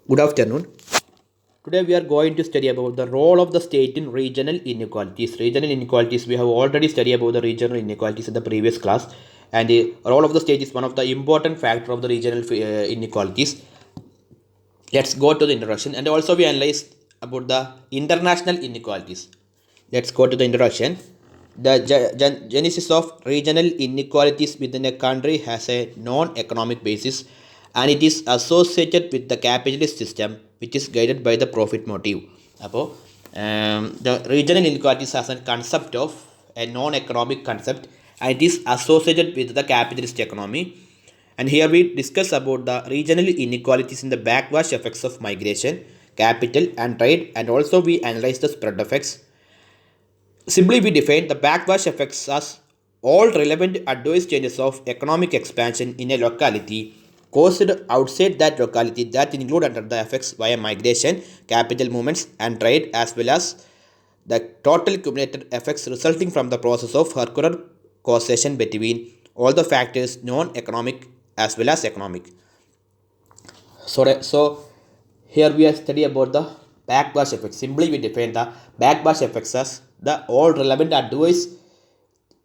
Good afternoon. Today we are going to study about the role of the state in regional inequalities. Regional inequalities, we have already studied about the regional inequalities in the previous class, and the role of the state is one of the important factor of the regional inequalities. Let's go to the introduction, and also we analyze about the international inequalities. Let's go to the introduction. The genesis of regional inequalities within a country has a non-economic basis, and it is associated with the capitalist system which is guided by the profit motive. അപ്പോൾ the regional inequalities has a concept of a non-economic concept, and it is associated with the capitalist economy. And here we discuss about the regional inequalities in the backwash effects of migration, capital and trade, and also we analyze the spread effects. Simply, we define the backwash effects as all relevant adverse changes of economic expansion in a locality caused outside that locality that include under the effects via migration, capital movements, and trade, as well as the total cumulative effects resulting from the process of circular causation between all the factors non-economic as well as economic. So here we are studying about the backwash effect. Simply we define the backwash effects as the all relevant adverse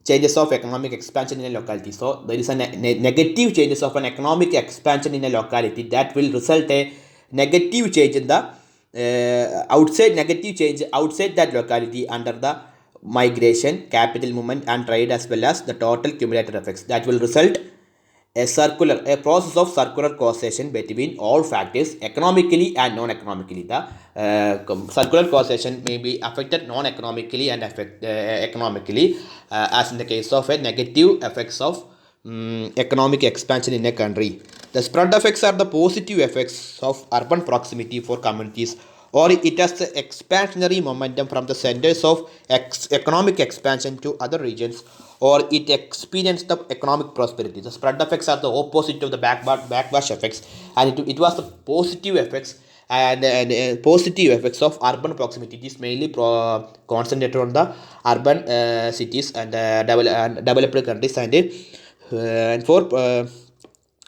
changes of economic expansion in a locality. So there is a negative changes of an economic expansion in a locality that will result a negative change in the negative change outside that locality under the migration, capital movement, and trade, as well as the total cumulative effects that will result a process of circular causation between all factors economically and non-economically. The circular causation may be affected non-economically and economically, as in the case of a negative effects of economic expansion in a country. The spread effects are the positive effects of urban proximity for communities, or it has the expansionary momentum from the centers of economic expansion to other regions, or it experienced the economic prosperity. The spread effects are the opposite of the backwash effects, and it was the positive effects and positive effects of urban proximity. It is mainly concentrated on the urban cities and developed countries, and for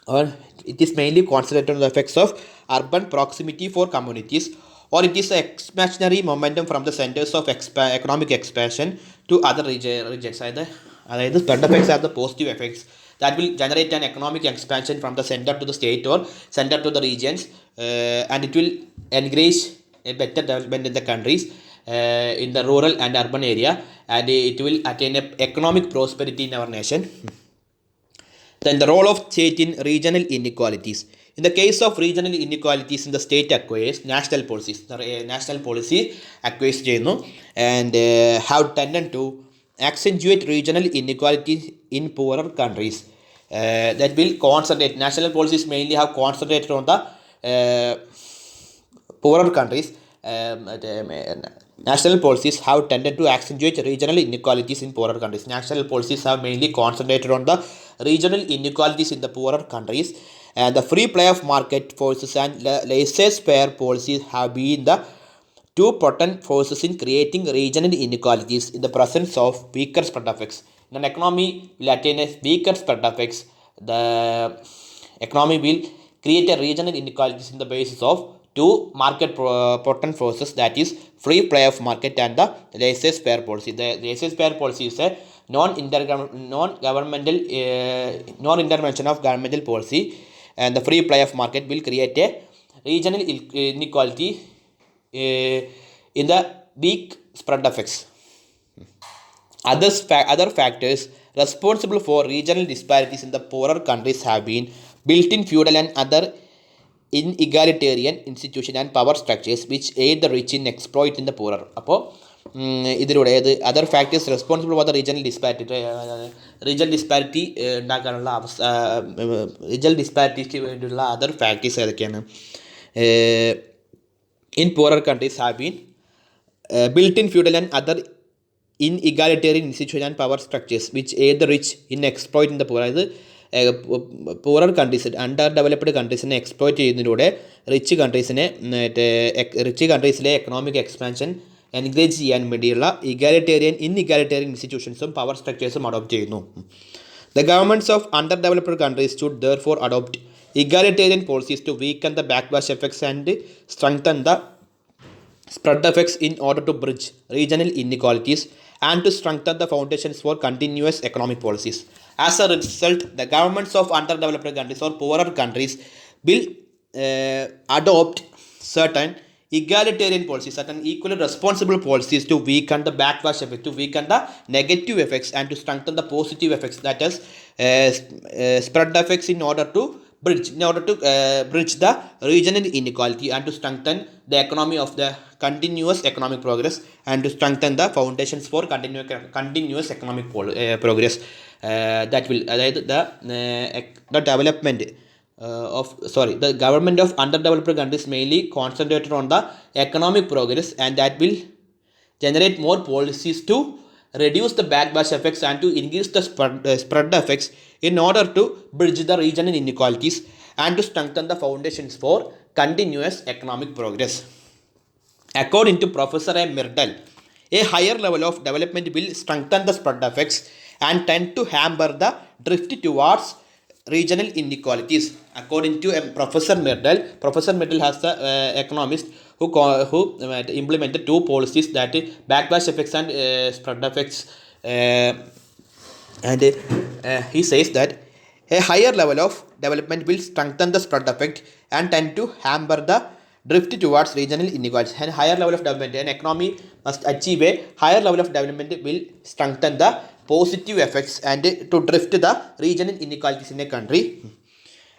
or it is mainly concentrated on the effects of urban proximity for communities, or it is the expansionary momentum from the centers of economic expansion to other regions. അതായത് spread effects are the positive effects that will generate an economic expansion from the center to the state or center to the regions, and it will encourage a better development in the countries, in the rural and urban area, and it will attain a economic prosperity in our nation. Then the role of state in regional inequalities. In the case of regional inequalities, in the state acquires national policies. The national policy acquires ചെയ്യുന്നു and have tended to accentuate regional inequalities in poorer countries. That will concentrate. National policies mainly have concentrated on the poorer countries. National policies have tended to accentuate regional inequalities in poorer countries. National policies have mainly concentrated on the regional inequalities in the poorer countries, and the free play of market forces and laissez-faire policies have been the two potent forces in creating regional inequalities in the presence of weaker spread effects. In an economy will attain a weaker spread effects, the economy will create a regional inequalities in the basis of two market potent forces, that is free play of market and the laissez-faire policy. The laissez-faire policy is a non-governmental non-intervention of governmental policy, and the free play of market will create a regional inequality in the weak spread effects. Other factors responsible for regional disparities in the poorer countries have been built-in feudal and other inegalitarian institution and power structures which aid the rich in exploiting the poorer. അപ്പോൾ ഇതിലൂടെ other factors responsible for the regional disparity ഉണ്ടാക്കാനുള്ള regional ഡിസ്പാരിറ്റിക്ക് വേണ്ടിയുള്ള other factors ഏതൊക്കെയാണ്? In poorer countries have been built-in feudal and other inegalitarian institutions and power structures which aid the rich in exploiting the poor. അതായത് poorer countries, under developed കൺട്രീസിനെ exploit ചെയ്യുന്നതിലൂടെ rich കൺട്രീസിലെ economic expansion encourage ചെയ്യാൻ വേണ്ടിയുള്ള inegalitarian ഇൻസ്റ്റിറ്റ്യൂഷൻസും power സ്ട്രക്ചേഴ്സും adopt ചെയ്യുന്നു. The governments of underdeveloped countries should therefore adopt egalitarian policies to weaken the backlash effects and strengthen the spread effects in order to bridge regional inequalities and to strengthen the foundations for continuous economic policies. As a result, the governments of underdeveloped countries or poorer countries will adopt certain egalitarian policies, certain equally responsible policies to weaken the backlash effect, to weaken the negative effects and to strengthen the positive effects, that is spread effects in order to bridge the regional inequality and to strengthen the economy of the continuous economic progress and to strengthen the foundations for continuous economic progress. That will the development the government of underdeveloped countries mainly concentrated on the economic progress, and that will generate more policies to reduce the backlash effects and to increase the spread effects in order to bridge the regional inequalities and to strengthen the foundations for continuous economic progress. According to Professor A. Mirdal, a higher level of development will strengthen the spread effects and tend to hamper the drift towards regional inequalities. According to Professor Mirdal has the economist who implemented two policies, that backlash effects and spread effects. And he says that a higher level of development will strengthen the spread effect and tend to hamper the drift towards regional inequalities. And higher level of development, an economy must achieve a higher level of development will strengthen the positive effects and to drift the regional inequalities in a country.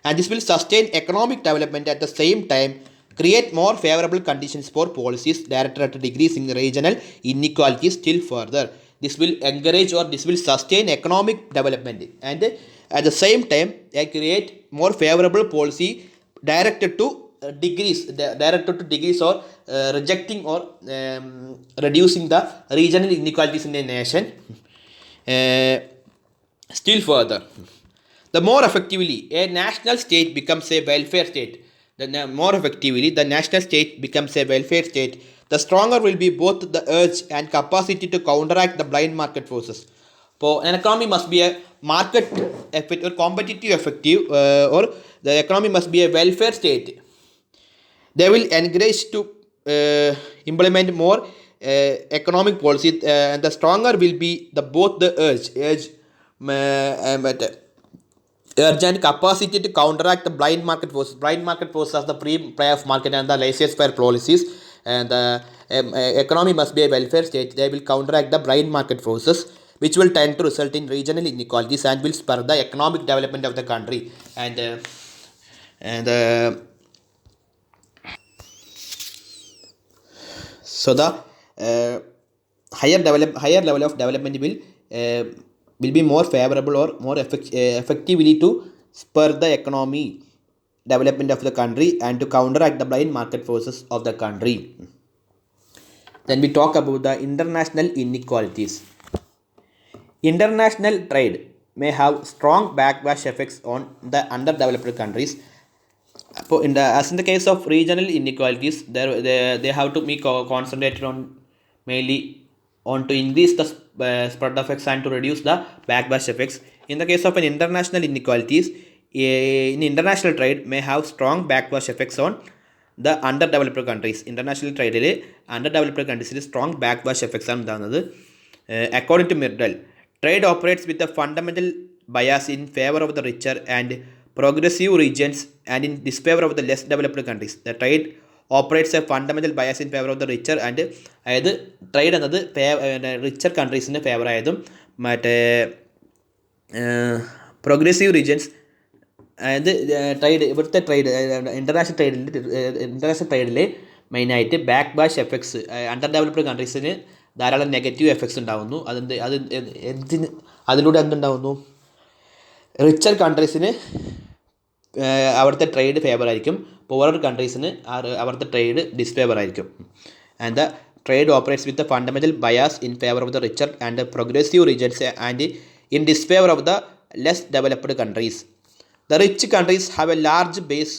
And this will sustain economic development at the same time create more favorable conditions for policies directed at decreasing regional inequalities still further. This will encourage or this will sustain economic development and at the same time create more favorable policy directed to decrease or rejecting or reducing the regional inequalities in a nation still further. The more effectively a national state becomes a welfare state, the national state becomes a welfare state, the stronger will be both the urge and capacity to counteract the blind market forces. So an economy must be a market effective or competitive effective, or the economy must be a welfare state. They will encourage to implement more economic policy, and the stronger will be both the urge and capacity to counteract the blind market forces. Blind market forces are the free play of market and the laissez-faire policies, and the economy must be a welfare state. They will counteract the blind market forces, which will tend to result in regional inequalities and will spur the economic development of the country. And so the higher level of development will be more favorable or more effectively to spur the economy development of the country and to counteract the blind market forces of the country. Then we talk about the international inequalities. International trade may have strong backlash effects on the underdeveloped countries. As in the case of regional inequalities, they have to be concentrated on mainly on to increase the spread effects and to reduce the backlash effects. In the case of an international inequalities, in international trade may have strong backlash effects on the underdeveloped countries. International trade underdeveloped countries strong backlash effects ആണ് ഉണ്ടാകുന്നത്. According to Mirdal, trade operates with a fundamental bias in favor of the richer and progressive regions and in disfavor of the less developed countries. The trade operates a fundamental bias in favor of the richer and അതായത് trade എന്നത് richer കൺട്രീസിന് favour ആയതും മറ്റേ progressive regions അതായത് ഇവിടുത്തെ international ട്രേഡിൽ മെയിനായിട്ട് ബാക്ക്വാഷ് effects under developed കൺട്രീസിന് ധാരാളം negative effects ഉണ്ടാകുന്നു. അതിലൂടെ എന്തുണ്ടാകുന്നു, റിച്ചർ കൺട്രീസിന് അവിടുത്തെ ട്രേഡ് ഫേവർ ആയിരിക്കും, പൂവർ കൺട്രീസിന് അവിടുത്തെ ട്രേഡ് ഡിസ്ഫേവർ ആയിരിക്കും. And the trade operates with the fundamental bias in favor of the richer and progressive regions and in disfavor of the less developed countries. The rich countries have a large base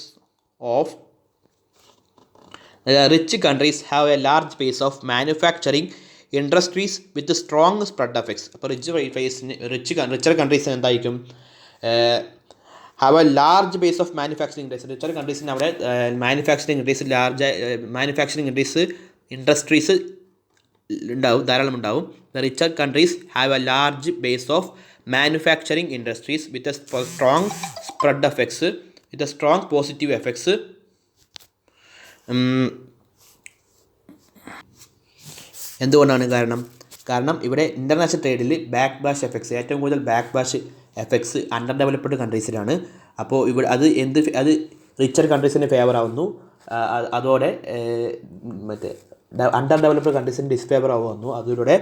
of manufacturing industries with the strong spread effects. അപ്പോൾ richer കൺട്രീസിന് എന്തായിരിക്കും, have a large base of manufacturing industry. Richer countries in our manufacturing industries large manufacturing industries ഉണ്ടാവും ധാരാളം ഉണ്ടാവും. The richer countries have a large base of manufacturing industries with a strong spread effects, with a strong positive effects. എന്തുകൊണ്ടാണ് കാരണം ഇവിടെ international ട്രേഡിൽ ബാക്ക്വാഷ് effects ഏറ്റവും കൂടുതൽ ബാക്ക്വാഷ് effects under developed കൺട്രീസിലാണ്. അപ്പോൾ ഇവിടെ അത് റിച്ചർ കൺട്രീസിന് ഫേവർ ആവുന്നു, അതോടെ മറ്റേ അണ്ടർ ഡെവലപ്ഡ് കൺട്രീസിന് ഡിസ്ഫേവർ ആവുന്നു. അതിലൂടെ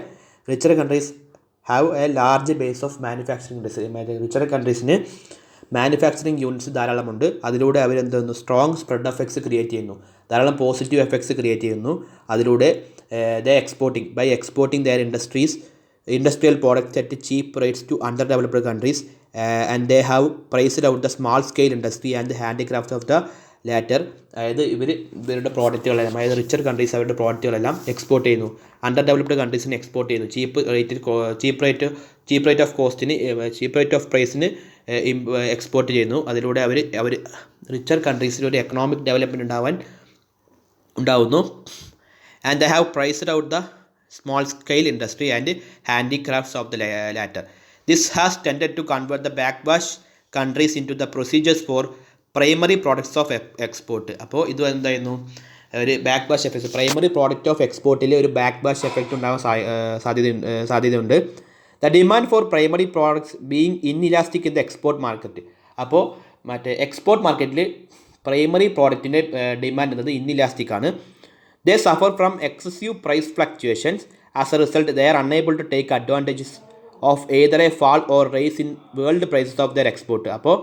richer countries have a large base of manufacturing industry. Richer കൺട്രീസിന് മാനുഫാക്ചറിങ് യൂണിറ്റ്സ് ധാരാളമുണ്ട്. അതിലൂടെ അവരെന്തെയ്യുന്നു, സ്ട്രോങ് സ്പ്രെഡ് എഫക്ട്സ് ക്രിയേറ്റ് ചെയ്യുന്നു, ധാരാളം പോസിറ്റീവ് എഫക്ട്സ് ക്രിയേറ്റ് ചെയ്യുന്നു. അതിലൂടെ by exporting their industrial products at cheap rates to underdeveloped countries, and they have priced out the small scale industry and the handicrafts of the latter. അതായത് ഇവരുടെ പ്രോഡക്റ്റുകളെല്ലാം, അതായത് richer countries അവരുടെ പ്രോഡക്റ്റുകളെല്ലാം export ചെയ്യുന്നു, under developed കൺട്രീസിന് export ചെയ്യുന്നു. Cheap rate of പ്രൈസിന് export ചെയ്യുന്നു. അതിലൂടെ അവർ richer കൺട്രീസിൽ ഒരു എക്കണോമിക് ഡെവലപ്മെൻറ്റ് ഉണ്ടാവുന്നു. And they have priced out the small scale industry and handicrafts of the latter. This has tended to convert the backwash countries into the procedures for primary products of export. അപ്പോൾ ഇത് എന്തായിരുന്നു, ഒരു ബാക്ക്വാഷ് effect, primary product of എക്സ്പോർട്ടിൽ ഒരു ബാക്ക്വാഷ് effect ഉണ്ടാകാൻ സാധ്യതയുണ്ട്. The demand for primary products being inelastic in the export market. അപ്പോൾ മറ്റേ export മാർക്കറ്റിൽ പ്രൈമറി പ്രോഡക്റ്റിൻ്റെ ഡിമാൻഡ് എന്നത് ഇൻഇലാസ്റ്റിക് ആണ്. They suffer from excessive price fluctuations. As a result, they are unable to take advantages of either a fall or rise in world prices of their export. അപ്പോൾ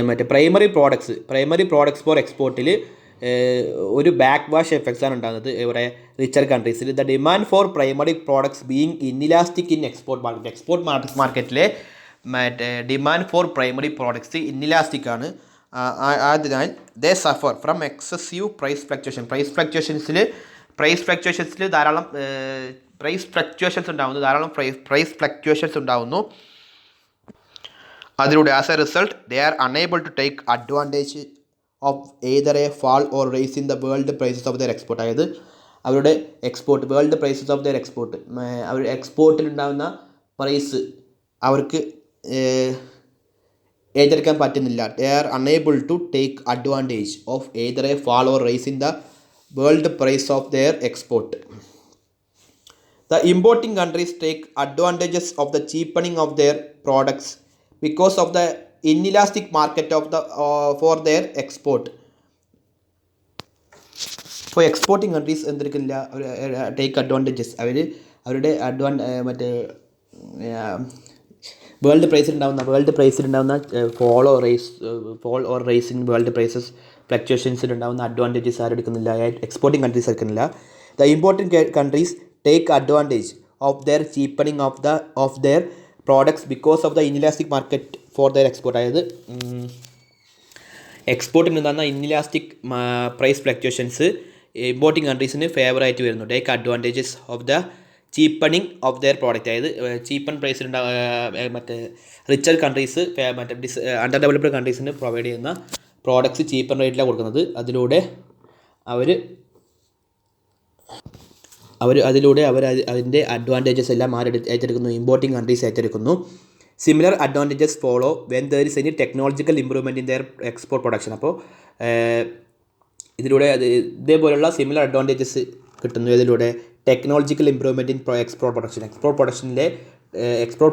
മറ്റേ primary products four എക്സ്പോർട്ടിൽ ഒരു ബാക്ക്വാഷ് effects ആണ് ഉണ്ടാകുന്നത് ഇവിടെ richer കൺട്രീസിൽ. The demand for primary products being inelastic in export മാർക്കറ്റിലെ മറ്റേ demand for primary products inelastic ആണ്. അതിനാൽ they suffer from excessive price ഫ്ലക്ച്വേഷൻസിൽ ധാരാളം പ്രൈസ് ഫ്ലക്ച്വേഷൻസ് ഉണ്ടാവുന്നു. അതിലൂടെ as a result they are unable to take advantage of either a fall or rise in the world prices of their export. അതായത് അവരുടെ world prices of their export, അവർ എക്സ്പോർട്ടിലുണ്ടാകുന്ന price അവർക്ക് ഏറ്റെടുക്കാൻ പറ്റുന്നില്ല. ദേ are unable to take advantage of either a fall or rise in the world price of their export. The importing countries take advantages of the cheapening of their products because of the inelastic market of the for their export. ഇപ്പോൾ exporting countries എന്തെടുക്കില്ല, take advantages, അവരുടെ മറ്റേ world പ്രൈസിലുണ്ടാവുന്ന fall or rise in world prices ഫ്ലക്ച്വേഷൻസിലുണ്ടാവുന്ന advantages ആരെടുക്കുന്നില്ല, exporting countries എടുക്കുന്നില്ല. The importing countries take advantage of their ചീപ്പണിംഗ് of their products because of the inelastic market for their export. അതായത് എക്സ്പോർട്ടിന് ഉണ്ടാകുന്ന ഇൻഇലാസ്റ്റിക് പ്രൈസ് ഫ്ലക്ച്വേഷൻസ് ഇമ്പോർട്ടിംഗ് കൺട്രീസിന് ഫേവറായിട്ട് വരുന്നു. Take advantages of the cheapening of their product. അതായത് cheapen പ്രൈസിൽ മറ്റേ richer countries under developed കൺട്രീസിന് പ്രൊവൈഡ് ചെയ്യുന്ന പ്രോഡക്ട്സ് ചീപ്പൺ റേറ്റിലാണ് കൊടുക്കുന്നത്. അതിലൂടെ അവർ അതിൻ്റെ അഡ്വാൻറ്റേജസ് എല്ലാം ഏറ്റെടുക്കുന്നു, ഇമ്പോർട്ടിംഗ് കൺട്രീസ് ഏറ്റെടുക്കുന്നു. Similar advantages follow when there is any technological improvement in their export production. അപ്പോൾ ഇതിലൂടെ ഇതേപോലുള്ള സിമിലർ അഡ്വാൻറ്റേജസ് കിട്ടുന്നു. ഇതിലൂടെ ടെക്നോളജിക്കൽ ഇമ്പ്രൂവ്മെൻറ്റ് ഇൻ എക്സ്പോർട്ട്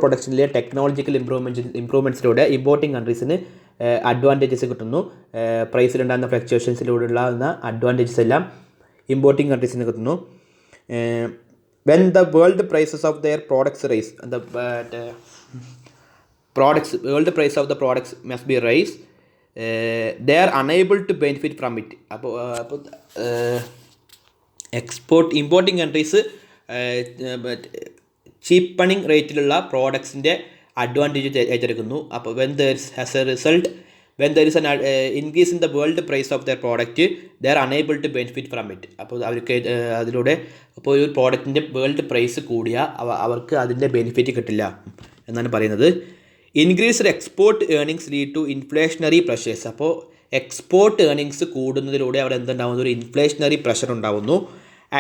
പ്രൊഡക്ഷനിലെ ടെക്നോളജിക്കൽ ഇമ്പ്രൂവ്മെൻറ്റ്സിലൂടെ ഇമ്പോർട്ടിംഗ് കൺട്രീസിന് അഡ്വാൻറ്റേജസ് കിട്ടുന്നു. പ്രൈസിലുണ്ടാകുന്ന ഫ്ലക്ച്വേഷൻസിലൂടെയുള്ള അഡ്വാൻറ്റേജസ് എല്ലാം ഇമ്പോർട്ടിംഗ് കൺട്രീസിന് കിട്ടുന്നു. When the world prices of their products rise, world price of the products must be rise, they are unable to benefit from it. അപ്പോൾ ഇമ്പോർട്ടിംഗ് കൺട്രീസ് ചീപ്പണിങ് റേറ്റിലുള്ള പ്രോഡക്ട്സിൻ്റെ അഡ്വാൻറ്റേജ് ഏറ്റെടുക്കുന്നു. അപ്പോൾ when there is an increase in the world price of their product, they are unable to benefit from it. അപ്പോൾ അവർക്ക് അതിലൂടെ അപ്പോൾ ഒരു പ്രോഡക്റ്റിൻ്റെ വേൾഡ് പ്രൈസ് കൂടിയാൽ അവർക്ക് അതിൻ്റെ ബെനിഫിറ്റ് കിട്ടില്ല എന്നാണ് പറയുന്നത്. Increased export earnings lead to inflationary pressures. അപ്പോൾ എക്സ്പോർട്ട് ഏർണിങ്സ് കൂടുന്നതിലൂടെ അവിടെ എന്തുണ്ടാവുന്നു, ഒരു ഇൻഫ്ലേഷണറി പ്രഷർ ഉണ്ടാവുന്നു.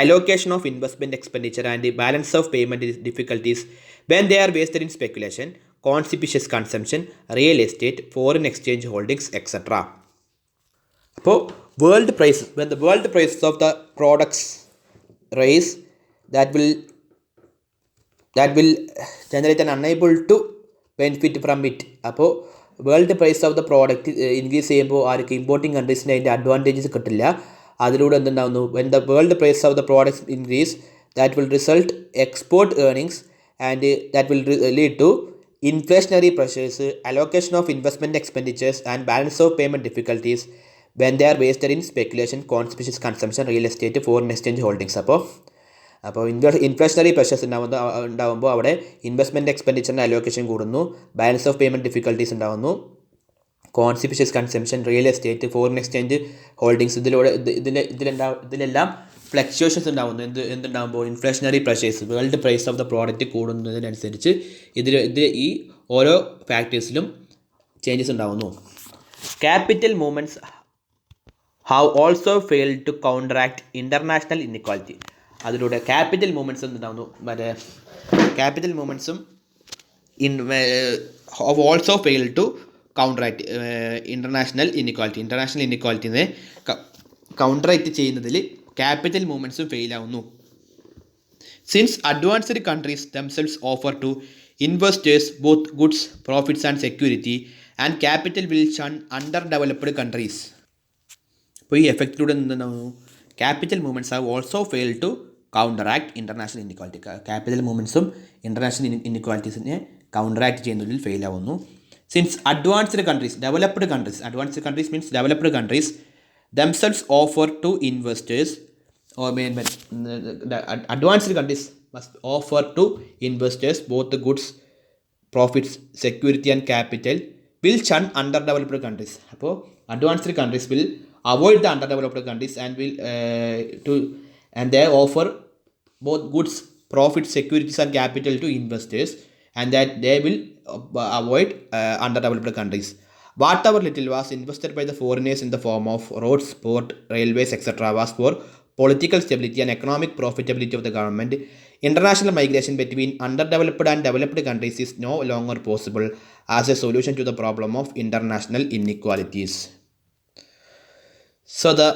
Allocation of investment expenditure and balance of payment difficulties when they are wasted in speculation, conspicuous consumption, real estate, foreign exchange holdings et cetera. അപ്പോൾ world price, when the world prices of the products rise, that will generate an unable to benefit from it. അപ്പോൾ world price of the product increase ചെയ്യുമ്പോൾ ആർക്ക് importing കൺട്രീസിന് അതിൻ്റെ advantages കിട്ടില്ല. അതിലൂടെ എന്തുണ്ടാവുന്നു, when the world price of the products increase, that will result export earnings and that will lead to inflationary pressures, allocation of investment expenditures and balance of payment difficulties when they are wasted in speculation, conspicuous consumption, real estate, foreign exchange holdings. അപ്പോൾ inflationary pressures ഉണ്ടാകുമ്പോൾ അവിടെ investment എക്സ്പെൻഡിച്ചറിൻ്റെ allocation കൂടുന്നു, balance of payment difficulties ഉണ്ടാകുന്നു, conspicuous consumption, real estate, foreign exchange holdings, ഇതിലെല്ലാം fluctuations ഉണ്ടാകുന്നു. എന്തുണ്ടാകുമ്പോൾ inflationary pressures, world price of the product കൂടുന്നതിനനുസരിച്ച് ഈ ഓരോ ഫാക്ടേഴ്സിലും ചേഞ്ചസ് ഉണ്ടാകുന്നു. Capital movements have also failed to counteract international inequality. അതിലൂടെ ക്യാപിറ്റൽ മൂവ്മെൻറ്റ്സ് എന്തുണ്ടാകുന്നു, ക്യാപിറ്റൽ മൂവ്മെൻറ്റ്സും have also failed to counteract international ഇൻഇക്വാലിറ്റിനെ കൗണ്ടറാക്ട് ചെയ്യുന്നതിൽ ക്യാപിറ്റൽ മൂവ്മെൻറ്റ്സും ഫെയിലാവുന്നു. Since advanced countries themselves offer to investors both goods, profits and security, and capital will shun under developed countries. അപ്പോൾ ഈ എഫക്റ്റിലൂടെ എന്തുണ്ടാവുന്നു, capital movements have also fail to counteract international inequality. Capital മൂവ്മെൻറ്റ്സും international ഇൻഇക്വാലിറ്റീസിനെ counteract ചെയ്യുന്നതിൽ ഫെയിലാവുന്നു. Since advanced countries means developed countries themselves offer to investors, or advanced countries must offer to investors both the goods, profits, security and capital will shun underdeveloped countries. അപ്പോൾ advanced countries will avoid the underdeveloped countries and they offer both goods, profits, securities and capital to investors, and that they will avoid underdeveloped countries. Whatever little was invested by the foreigners in the form of roads, port, railways, etc. was for political stability and economic profitability of the government. International migration between underdeveloped and developed countries is no longer possible as a solution to the problem of international inequalities. So the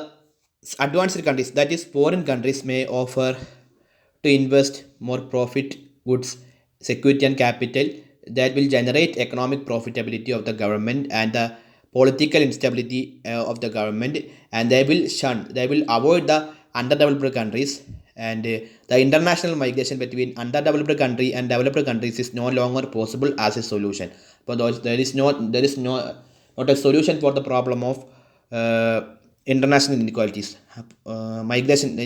advanced countries, that is foreign countries, may offer to invest more profit, goods, security and capital that will generate economic profitability of the government and the political instability of the government, and they will avoid the underdeveloped countries, and the international migration between underdeveloped country and developed countries is no longer possible as a solution. But there is not a solution for the problem of international inequalities.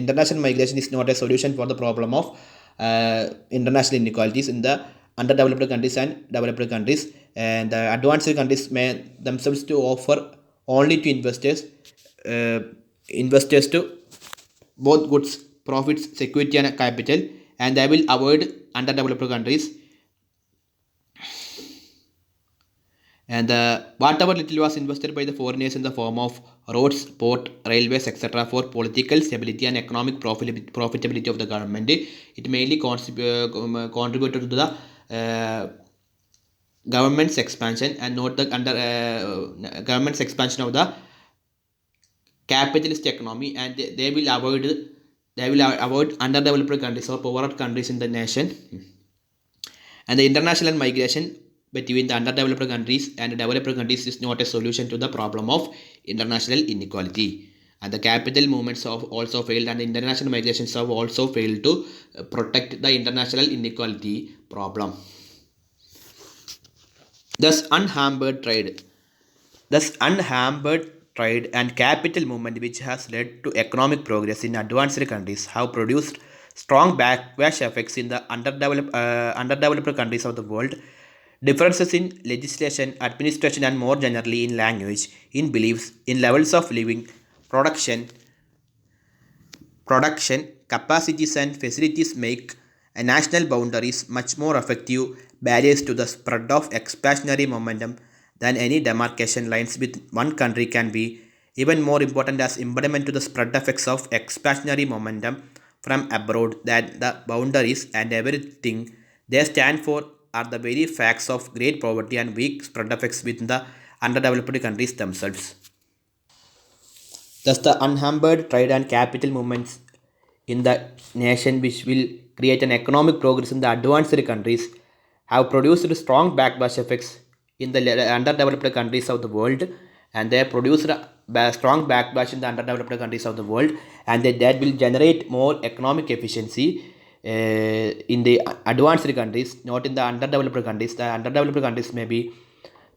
International migration is not a solution for the problem of international inequalities in the underdeveloped countries and developed countries, and the advanced countries may themselves to offer only to investors to both goods, profits, security and capital, and they will avoid underdeveloped countries, and whatever little was invested by the foreigners in the form of roads, port, railways, etc. for political stability and economic profitability of the government, it mainly contributed to the government's expansion and not the government's expansion of the capitalist economy, and they will avoid underdeveloped countries or poorer countries in the nation. And the international migration between the underdeveloped countries and developed countries is not a solution to the problem of international inequality. And the capital movements have also failed, and the international migrations have also failed to protect the international inequality problem. Thus unhampered trade and capital movement, which has led to economic progress in advanced countries, have produced strong backlash effects in the underdeveloped countries of the world. Differences in legislation, administration and more generally in language, in beliefs, in levels of living, production capacities and facilities make national boundaries much more effective barriers to the spread of expansionary momentum than any demarcation lines with one country can be. Even more important as impediment to the spread effects of expansionary momentum from abroad than the boundaries and everything they stand for are the very facts of great poverty and weak spread effects within the underdeveloped countries themselves. Thus, the unhampered trade and capital movements in the nation, which will create an economic progress in the advanced countries, have produced strong backlash effects in the underdeveloped countries of the world, and they have produced a strong backlash in the underdeveloped countries of the world, and that will generate more economic efficiency in the advanced countries, not in the underdeveloped countries. The underdeveloped countries may be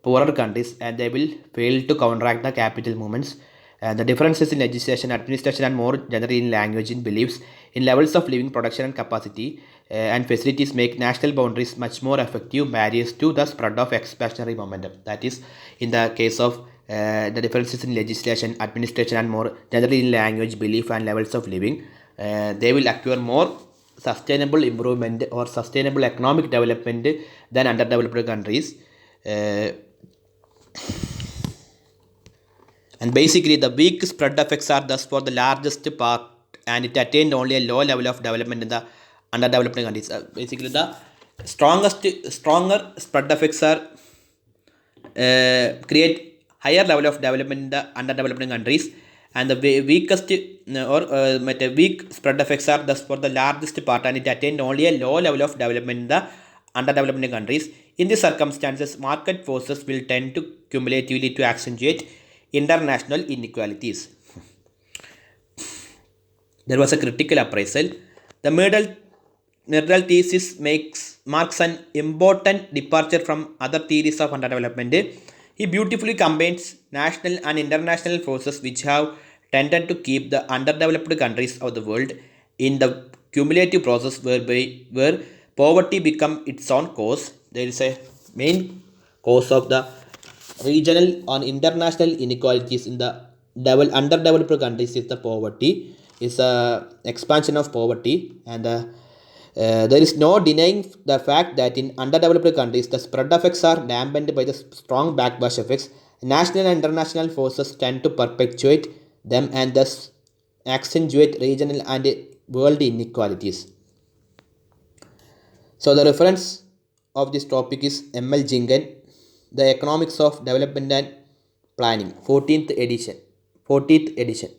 poorer countries and they will fail to counteract the capital movements. The differences in legislation, administration, and more generally in language, in beliefs, in levels of living, production, and capacity and facilities make national boundaries much more effective barriers to the spread of expansionary momentum. That is, in the case of the differences in legislation, administration, and more generally in language, belief, and levels of living, they will acquire more sustainable improvement or sustainable economic development than underdeveloped countries. Uh, and basically, the weak spread effects are thus for the largest part, and it attained only a low level of development in the underdeveloped countries. Basically, the stronger spread effects are create higher level of development in the underdeveloped countries, and the weakest weak spread effects are thus for the largest part, and it attained only a low level of development in the underdeveloped countries. In these circumstances, market forces will tend to cumulatively to accentuate international inequalities. There was a critical appraisal. The middle thesis marks an important departure from other theories of underdevelopment. He beautifully combines national and international forces which have tended to keep the underdeveloped countries of the world in the cumulative process where poverty become its own cause. There is a main cause of the regional and international inequalities in the underdeveloped countries is the poverty, is a expansion of poverty, and there is no denying the fact that in underdeveloped countries the spread effects are dampened by the strong backlash effects. National and international forces tend to perpetuate them and thus accentuate regional and world inequalities. So the reference of this topic is M.L. Jingan, The Economics of Development and Planning, 14th edition.